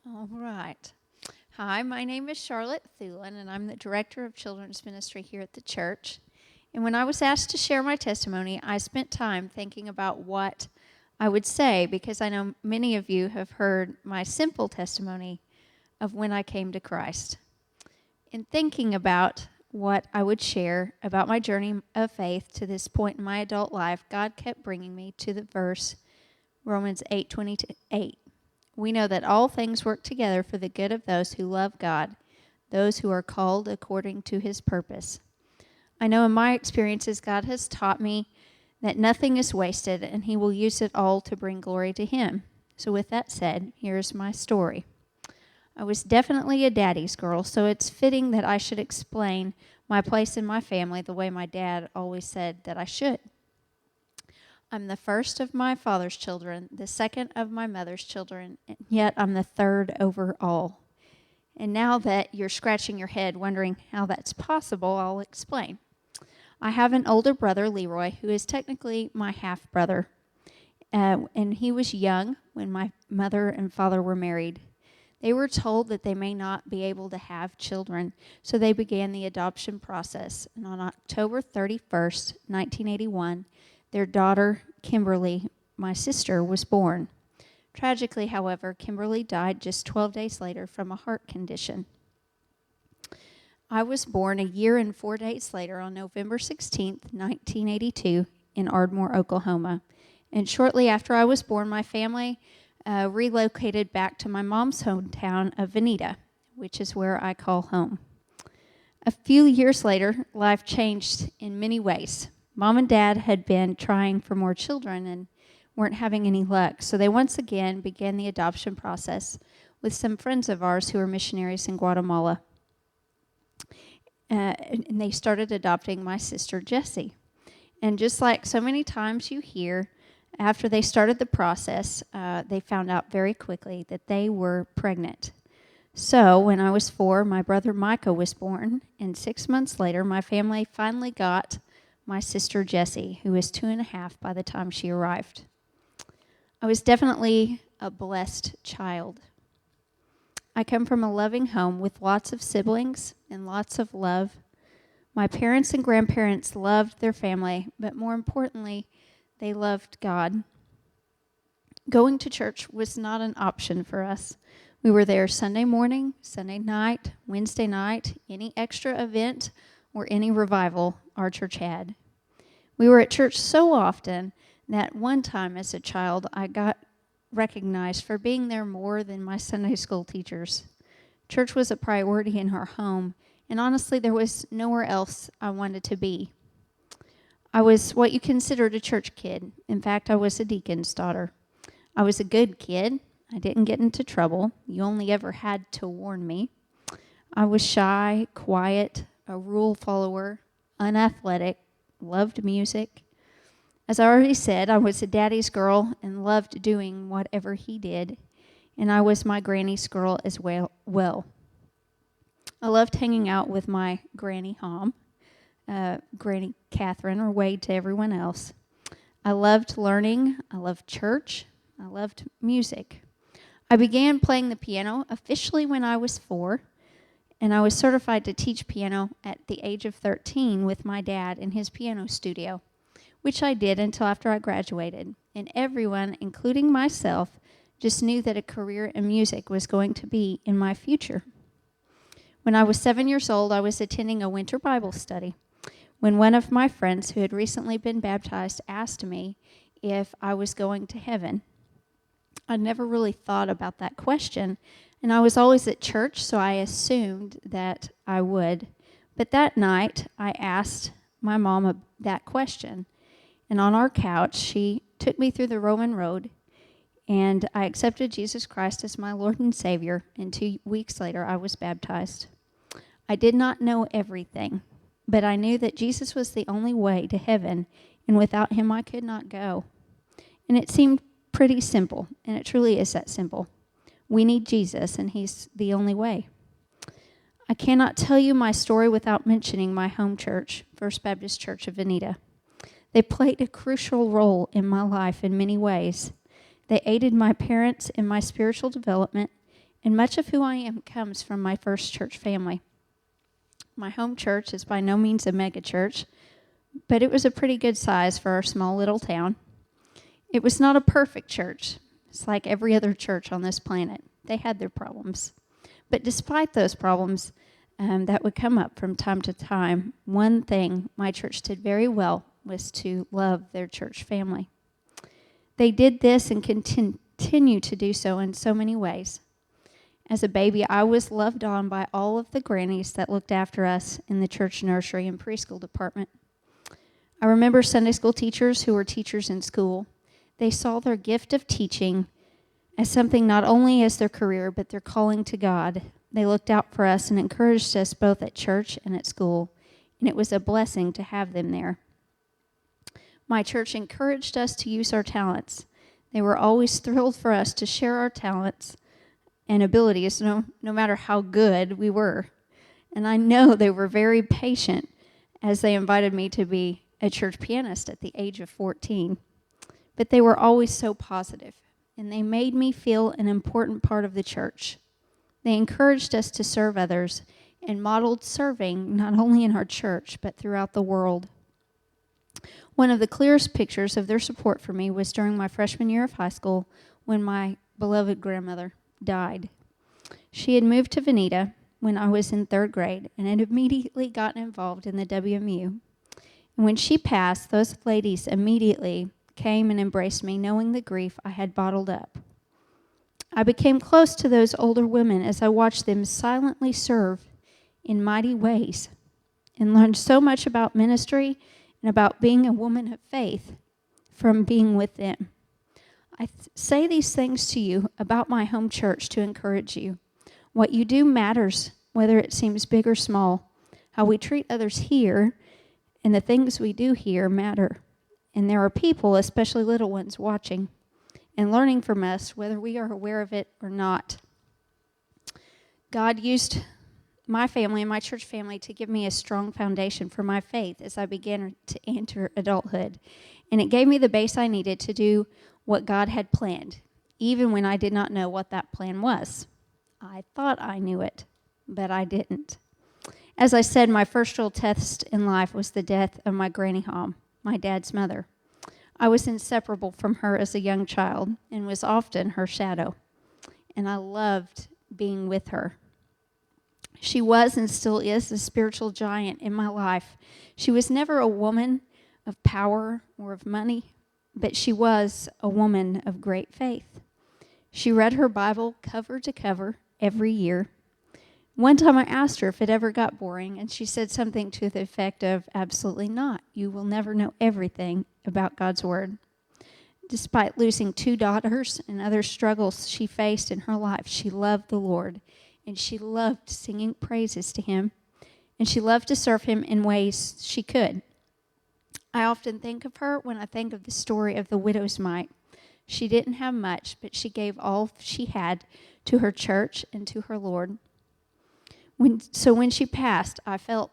All right. Hi, my name is Charlotte Thulin, and I'm the Director of Children's Ministry here at the church. And when I was asked to share my testimony, I spent time thinking about what I would say because I know many of you have heard my simple testimony of when I came to Christ. In thinking about what I would share about my journey of faith to this point in my adult life, God kept bringing me to the verse Romans 8:28. We know that all things work together for the good of those who love God, those who are called according to his purpose. I know in my experiences, God has taught me that nothing is wasted and he will use it all to bring glory to him. So with that said, here's my story. I was definitely a daddy's girl, so it's fitting that I should explain my place in my family the way my dad always said that I should. I'm the first of my father's children, the second of my mother's children, and yet I'm the third overall. And now that you're scratching your head wondering how that's possible, I'll explain. I have an older brother, Leroy, who is technically my half-brother. And he was young when my mother and father were married. They were told that they may not be able to have children, so they began the adoption process. And on October 31st, 1981, their daughter, Kimberly, my sister, was born. Tragically, however, Kimberly died just 12 days later from a heart condition. I was born a year and 4 days later on November 16th, 1982, in Ardmore, Oklahoma. And shortly after I was born, my family relocated back to my mom's hometown of Veneta, which is where I call home. A few years later, life changed in many ways. Mom and Dad had been trying for more children and weren't having any luck, so they once again began the adoption process with some friends of ours who were missionaries in Guatemala. And they started adopting my sister, Jessie. And just like so many times you hear, after they started the process, they found out very quickly that they were pregnant. So when I was 4, my brother Micah was born, and 6 months later, my family finally got my sister Jessie, who was 2.5 by the time she arrived. I was definitely a blessed child. I come from a loving home with lots of siblings and lots of love. My parents and grandparents loved their family, but more importantly, they loved God. Going to church was not an option for us. We were there Sunday morning, Sunday night, Wednesday night, any extra event or any revival our church had. We were at church so often that one time as a child I got recognized for being there more than my Sunday school teachers. Church was a priority in our home, and honestly there was nowhere else I wanted to be. I was what you considered a church kid. In fact, I was a deacon's daughter. I was a good kid. I didn't get into trouble. You only ever had to warn me. I was shy, quiet, a rule follower, unathletic, loved music. As I already said, I was a daddy's girl and loved doing whatever he did, and I was my granny's girl as well. I loved hanging out with my Granny Hom, Granny Catherine, or Wade to everyone else. I loved learning. I loved church. I loved music. I began playing the piano officially when I was 4, and I was certified to teach piano at the age of 13 with my dad in his piano studio, which I did until after I graduated. And everyone, including myself, just knew that a career in music was going to be in my future. When I was 7 years old, I was attending a winter Bible study when one of my friends who had recently been baptized asked me if I was going to heaven. I never really thought about that question, and I was always at church, so I assumed that I would. But that night, I asked my mom that question, and on our couch, she took me through the Roman road, and I accepted Jesus Christ as my Lord and Savior, and 2 weeks later, I was baptized. I did not know everything, but I knew that Jesus was the only way to heaven, and without him, I could not go. And it seemed pretty simple, and it truly is that simple. We need Jesus, and he's the only way. I cannot tell you my story without mentioning my home church, First Baptist Church of Veneta. They played a crucial role in my life in many ways. They aided my parents in my spiritual development, And much of who I am comes from my first church family. My home church is by no means a mega church, but it was a pretty good size for our small little town. It was not a perfect church. It's like every other church on this planet. They had their problems. But despite those problems that would come up from time to time, one thing my church did very well was to love their church family. They did this and continue to do so in so many ways. As a baby, I was loved on by all of the grannies that looked after us in the church nursery and preschool department. I remember Sunday school teachers who were teachers in school. They saw their gift of teaching as something not only as their career, but their calling to God. They looked out for us and encouraged us both at church and at school, and it was a blessing to have them there. My church encouraged us to use our talents. They were always thrilled for us to share our talents and abilities, no matter how good we were. And I know they were very patient as they invited me to be a church pianist at the age of 14. But they were always so positive, and they made me feel an important part of the church. They encouraged us to serve others and modeled serving not only in our church, but throughout the world. One of the clearest pictures of their support for me was during my freshman year of high school when my beloved grandmother died. She had moved to Veneta when I was in 3rd grade and had immediately gotten involved in the WMU. And when she passed, those ladies immediately came and embraced me, knowing the grief I had bottled up. I became close to those older women as I watched them silently serve in mighty ways and learned so much about ministry and about being a woman of faith from being with them. I say these things to you about my home church to encourage you. What you do matters, whether it seems big or small. How we treat others here and the things we do here matter. And there are people, especially little ones, watching and learning from us, whether we are aware of it or not. God used my family and my church family to give me a strong foundation for my faith as I began to enter adulthood. And it gave me the base I needed to do what God had planned, even when I did not know what that plan was. I thought I knew it, but I didn't. As I said, my first real test in life was the death of my granny Hom, my dad's mother. I was inseparable from her as a young child and was often her shadow, and I loved being with her. She was and still is a spiritual giant in my life. She was never a woman of power or of money, but she was a woman of great faith. She read her Bible cover to cover every year. One time I asked her if it ever got boring, and she said something to the effect of, "Absolutely not. You will never know everything about God's Word." Despite losing 2 daughters and other struggles she faced in her life, she loved the Lord, and she loved singing praises to Him, and she loved to serve Him in ways she could. I often think of her when I think of the story of the widow's mite. She didn't have much, but she gave all she had to her church and to her Lord. When she passed, I felt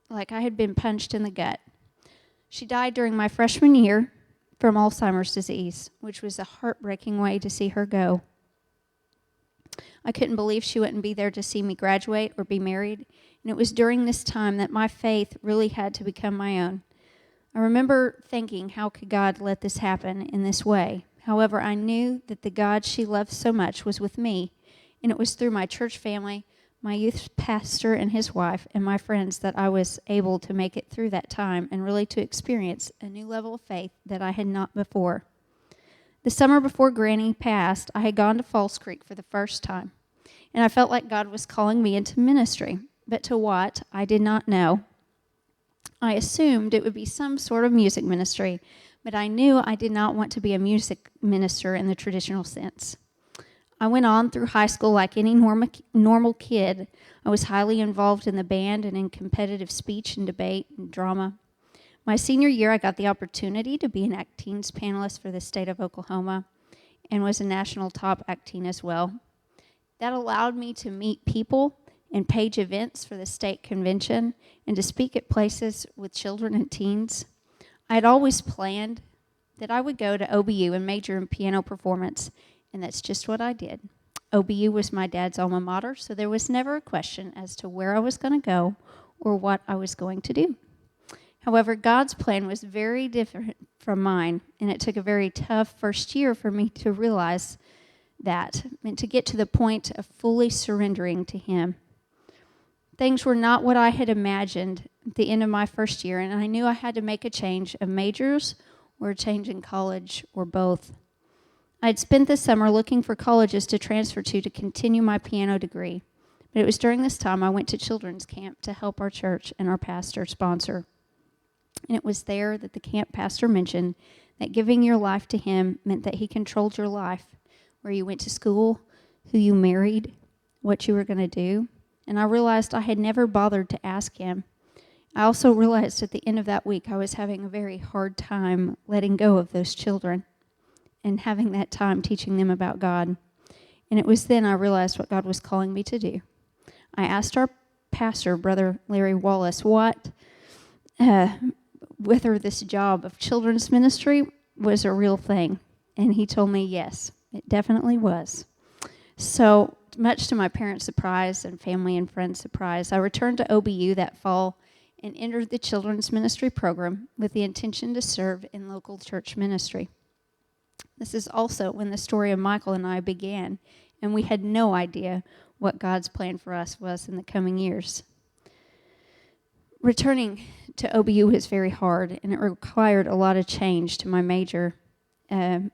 like I had been punched in the gut. She died during my freshman year from Alzheimer's disease, which was a heartbreaking way to see her go. I couldn't believe she wouldn't be there to see me graduate or be married, and it was during this time that my faith really had to become my own. I remember thinking, how could God let this happen in this way? However, I knew that the God she loved so much was with me, and it was through my church family, my youth pastor and his wife, and my friends that I was able to make it through that time and really to experience a new level of faith that I had not before. The summer before Granny passed, I had gone to Falls Creek for the first time, and I felt like God was calling me into ministry, but to what, I did not know. I assumed it would be some sort of music ministry, but I knew I did not want to be a music minister in the traditional sense. I went on through high school like any normal kid. I was highly involved in the band and in competitive speech and debate and drama. My senior year, I got the opportunity to be an Act Teens panelist for the state of Oklahoma and was a national top Act Teen as well. That allowed me to meet people and page events for the state convention and to speak at places with children and teens. I had always planned that I would go to OBU and major in piano performance, and that's just what I did. OBU was my dad's alma mater, so there was never a question as to where I was going to go or what I was going to do. However, God's plan was very different from mine, and it took a very tough first year for me to realize that and to get to the point of fully surrendering to Him. Things were not what I had imagined at the end of my first year, and I knew I had to make a change of majors or a change in college or both. I'd spent the summer looking for colleges to transfer to continue my piano degree, but it was during this time I went to children's camp to help our church and our pastor sponsor. And it was there that the camp pastor mentioned that giving your life to Him meant that He controlled your life, where you went to school, who you married, what you were going to do. And I realized I had never bothered to ask Him. I also realized at the end of that week I was having a very hard time letting go of those children and having that time teaching them about God. And it was then I realized what God was calling me to do. I asked our pastor, Brother Larry Wallace, whether this job of children's ministry was a real thing. And he told me yes, it definitely was. So, much to my parents' surprise and family and friends' surprise, I returned to OBU that fall and entered the children's ministry program with the intention to serve in local church ministry. This is also when the story of Michael and I began, and we had no idea what God's plan for us was in the coming years. Returning to OBU was very hard, and it required a lot of change to my major and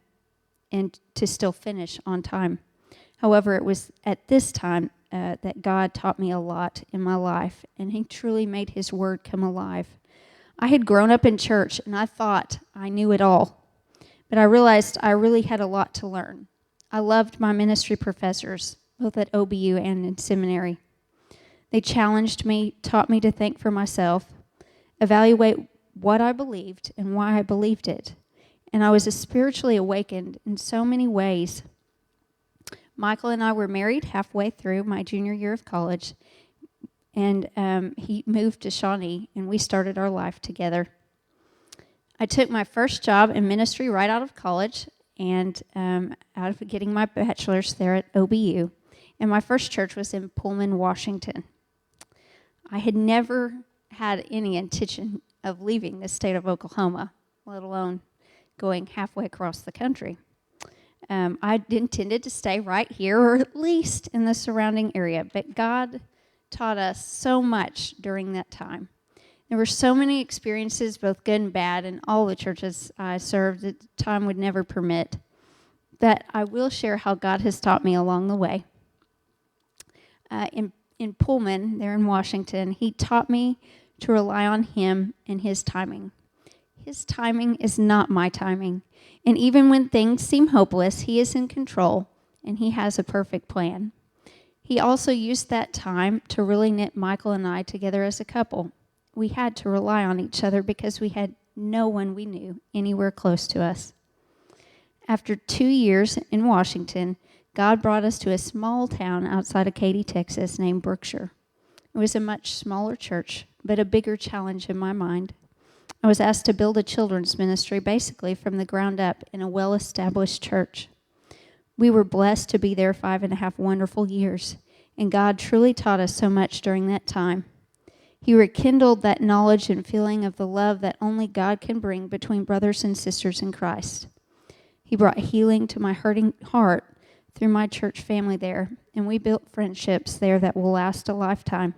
to still finish on time. However, it was at this time that God taught me a lot in my life, and He truly made His Word come alive. I had grown up in church, and I thought I knew it all, but I realized I really had a lot to learn. I loved my ministry professors, both at OBU and in seminary. They challenged me, taught me to think for myself, evaluate what I believed and why I believed it. And I was spiritually awakened in so many ways. Michael and I were married halfway through my junior year of college, and he moved to Shawnee, and we started our life together. I took my first job in ministry right out of college and out of getting my bachelor's there at OBU. And my first church was in Pullman, Washington. I had never had any intention of leaving the state of Oklahoma, let alone going halfway across the country. I intended to stay right here, or at least in the surrounding area, but God taught us so much during that time. There were so many experiences, both good and bad, in all the churches I served that time would never permit, that I will share how God has taught me along the way. In Pullman, there in Washington, He taught me to rely on Him and His timing. His timing is not my timing. And even when things seem hopeless, He is in control, and He has a perfect plan. He also used that time to really knit Michael and I together as a couple. We had to rely on each other because we had no one we knew anywhere close to us. After 2 years in Washington, God brought us to a small town outside of Katy, Texas, named Brookshire. It was a much smaller church, but a bigger challenge in my mind. I was asked to build a children's ministry basically from the ground up in a well-established church. We were blessed to be there 5.5 wonderful years, and God truly taught us so much during that time. He rekindled that knowledge and feeling of the love that only God can bring between brothers and sisters in Christ. He brought healing to my hurting heart through my church family there, and we built friendships there that will last a lifetime.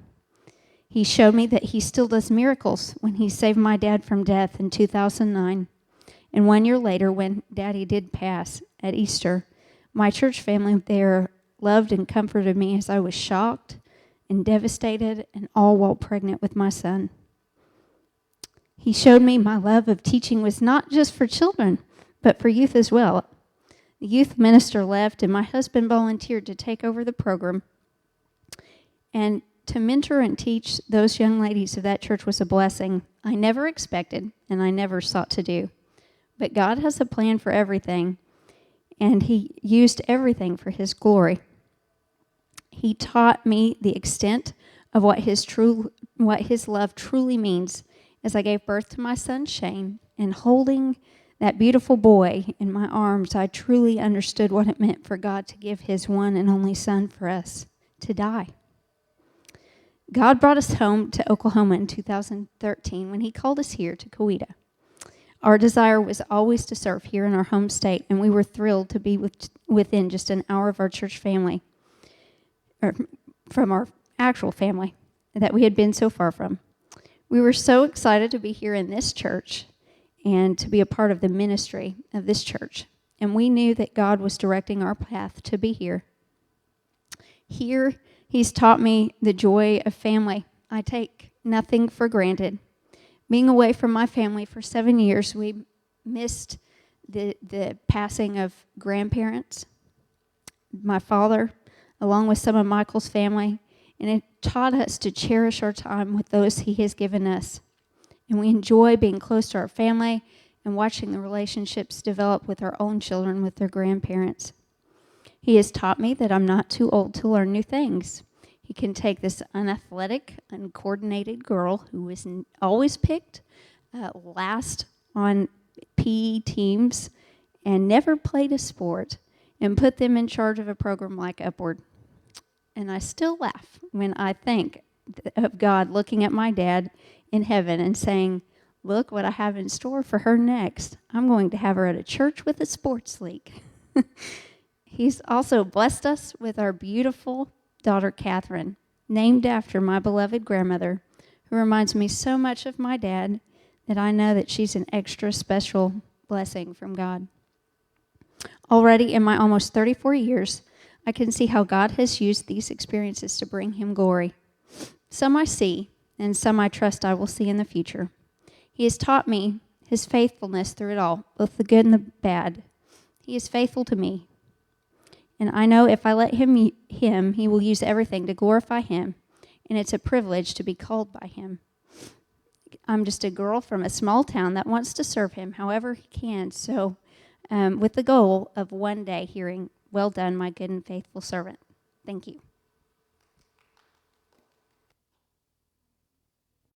He showed me that He still does miracles when He saved my dad from death in 2009. And 1 year later, when Daddy did pass at Easter, my church family there loved and comforted me as I was shocked and devastated, and all while pregnant with my son. He showed me my love of teaching was not just for children, but for youth as well. The youth minister left, and my husband volunteered to take over the program. And to mentor and teach those young ladies of that church was a blessing I never expected and I never sought to do. But God has a plan for everything, and He used everything for His glory. He taught me the extent of what His love truly means as I gave birth to my son Shane, and holding that beautiful boy in my arms, I truly understood what it meant for God to give his one and only son for us to die. God brought us home to Oklahoma in 2013 when he called us here to Coweta. Our desire was always to serve here in our home state, and we were thrilled to be within just an hour of our church family, or from our actual family that we had been so far from. We were so excited to be here in this church and to be a part of the ministry of this church. And we knew that God was directing our path to be here. Here, he's taught me the joy of family. I take nothing for granted. Being away from my family for 7 years, we missed the passing of grandparents, my father, along with some of Michael's family, and it taught us to cherish our time with those he has given us. And we enjoy being close to our family and watching the relationships develop with our own children with their grandparents. He has taught me that I'm not too old to learn new things. He can take this unathletic, uncoordinated girl who was always picked last on PE teams and never played a sport and put them in charge of a program like Upward. And I still laugh when I think of God looking at my dad in heaven and saying, look what I have in store for her next. I'm going to have her at a church with a sports league. He's also blessed us with our beautiful daughter, Catherine, named after my beloved grandmother, who reminds me so much of my dad that I know that she's an extra special blessing from God. Already in my almost 34 years, I can see how God has used these experiences to bring him glory. Some I see, and some I trust I will see in the future. He has taught me his faithfulness through it all, both the good and the bad. He is faithful to me. And I know if I let him, he will use everything to glorify him, and it's a privilege to be called by him. I'm just a girl from a small town that wants to serve him however he can, so with the goal of one day hearing, well done, my good and faithful servant. Thank you.